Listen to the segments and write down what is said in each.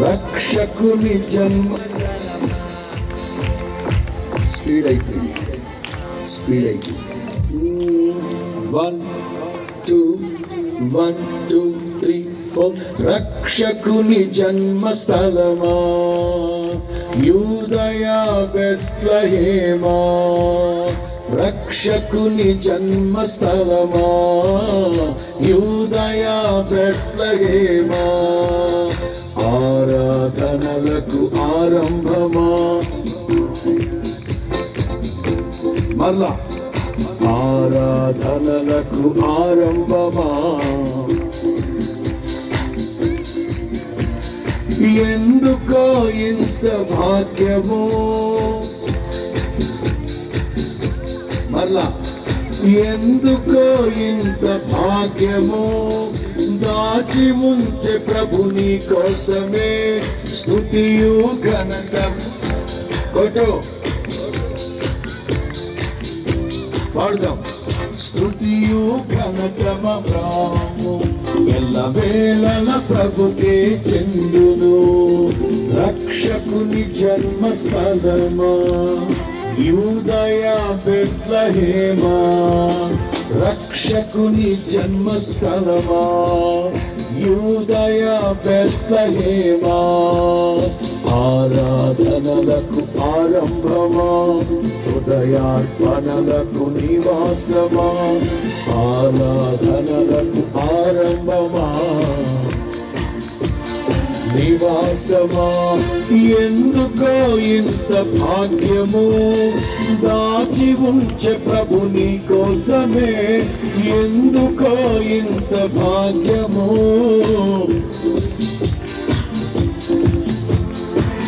రక్షకుని జన్మ. స్పీడ్ అయిపోయింది. 1 2 1 2 3 4. రక్షకుని జన్మస్థలమా యూదయా బెత్లెహేమా, రక్షకుని జన్మస్థలమా యూదయా బెత్లెహేమా. ఆరాధనలకు ఆరంభమా, మరలా ఆరాధనలకు ఆరంభమా. ఎందుకో ఇంత భాగ్యము, మరలా ఎందుకో ఇంత భాగ్యము. దాచి ఉంచే ప్రభుని కోసమే స్తుతియు ఘనత. కొట్టు పాడుదాం. స్తుతియు ఘనతమము ఎల్లవేళల ప్రభుకే చెందును. రక్షకుని జన్మస్థలమా యూదయా బెత్లెహేమా, రక్షకుని జన్మస్థలమా యూదయా బెత్లెహేమా. ఆరాధనలకు ఆరంభమా, హృదయార్పణలకు నివాసమా. ఆరాధనలకు ఆరంభమా, నివాసమా. ఎందుకో ఇంత భాగ్యము, దాచి ఉంచే ప్రభుని కోసమే. ఎందుకో ఇంత భాగ్యము.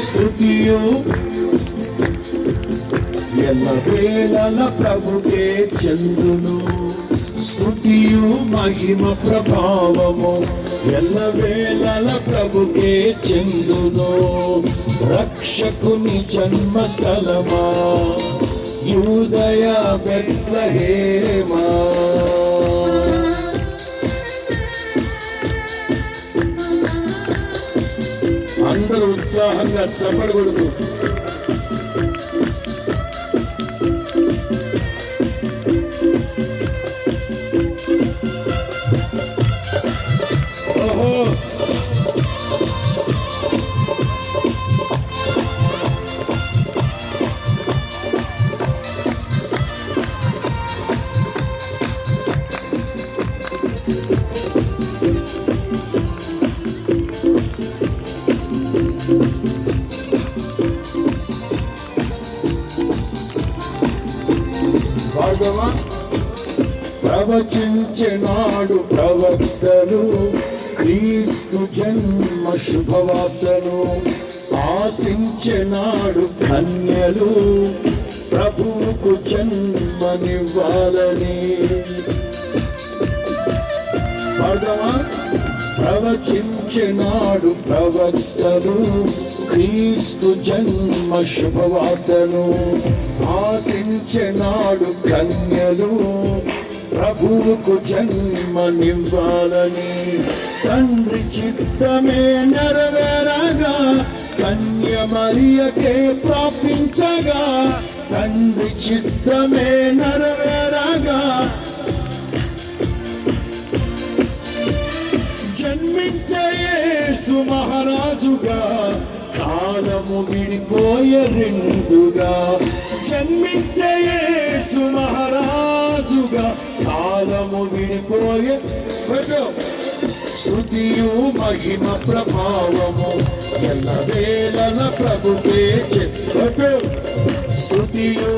స్తుతియు ఎల్లవేళల ప్రభుకే చెందును. స్తుతియు మహిమ ప్రభావము ఎల్లవేళల ప్రభుకే చెందును. రక్షకుని జన్మస్థలమా యూదయా బెత్లెహేమా. అందరూ ఉత్సాహంగా చప్పట్లు కొడుతూ ప్రవచించినాడు ప్రవక్తలు క్రీస్తు జన్మ శుభవార్తను. ఆశించినాడు కన్యలు ప్రభువుకు జన్మనివ్వాలని. ప్రవచించినాడు ప్రవక్తలు క్రీస్తు జన్మ శుభవార్తను. ఆశించినాడు కన్యలు ప్రభువుకు జన్మనివ్వాలని. తండ్రి చిత్తమే నెరవేరగా కన్య మరియకే ప్రాపించగా. తండ్రి చిత్తమే నెరవేరగా జన్మించే యేసు మహారాజుగా కాలము విడిపోయే రెండుగా. జన్మించే యేసు మహారాజుగా కాలము విడిపోయే. స్తుతియు మహిమ ప్రభావము ఎల్లవేళల ప్రభుకే చెందును. స్తుతియు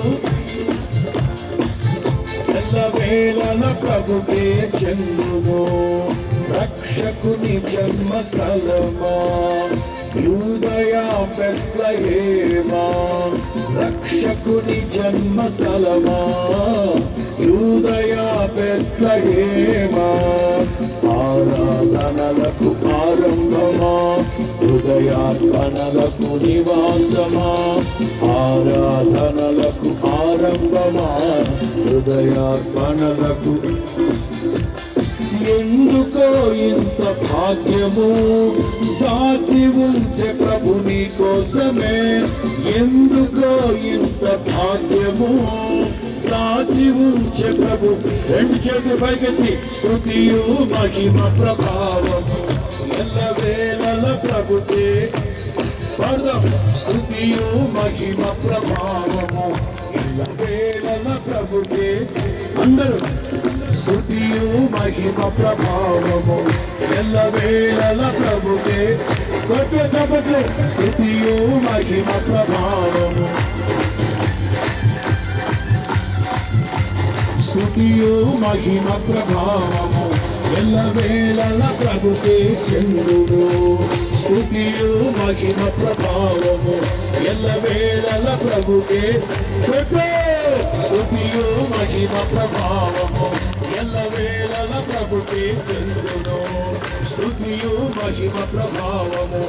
ఎల్లవేళల ప్రభుకే చెందును. రక్షకుని జన్మస్థలమా యూదయా బెత్లెహేమా, రక్షకుని జన్మస్థలమా యూదయా బెత్లెహేమా. ఆరాధనలకు ఆరంభమా, హృదయార్పణలకు నివాసమా. ఆరాధనలకు ఆరంభమా, హృదయార్పణలకు. ఎందుకో ఇంత భాగ్యము దాచి ఉంచే ప్రభు నీ కోసమే. ఎందుకో ఇంత భాగ్యము దాచి ఉంచే ప్రభు. రెండు చేతులు పైకెత్తి స్తుతియు మహిమ ప్రభావము ఎల్లవేళల ప్రభుకే పాడదాం. స్తుతియు మహిమ ప్రభావము ఎల్లవేళల ప్రభుకే. అందరూ స్తుతియు మహిమ ప్రభావము ఎల్లవేళల ప్రభుకే. కొత్త చప్పట్లు. స్తుతియు మహిమ ప్రభావము స్తుతియు మహిమ ప్రభావము ఎల్లవేళల ప్రభుకే చెందును. స్తుతియు మహిమ ప్రభావము ఎల్లవేళల ప్రభుకే. స్తుతియు మహిమ ప్రభావము ఎల్లవేళల ప్రభుకే చెందును. స్తుతియు మహిమ ప్రభావము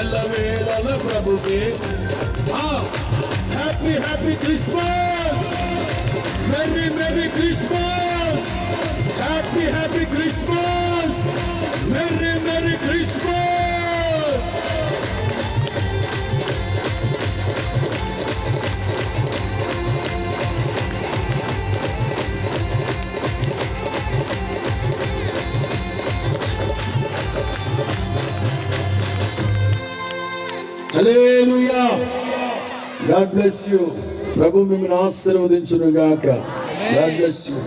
ఎల్లవేళల ప్రభుకే. Happy happy Christmas. Merry Merry Christmas. Happy Happy Christmas. Merry Merry Christmas. Hallelujah. God bless you. ప్రభు మిమ్మల్ని ఆశీర్వదించును గాక. God bless you.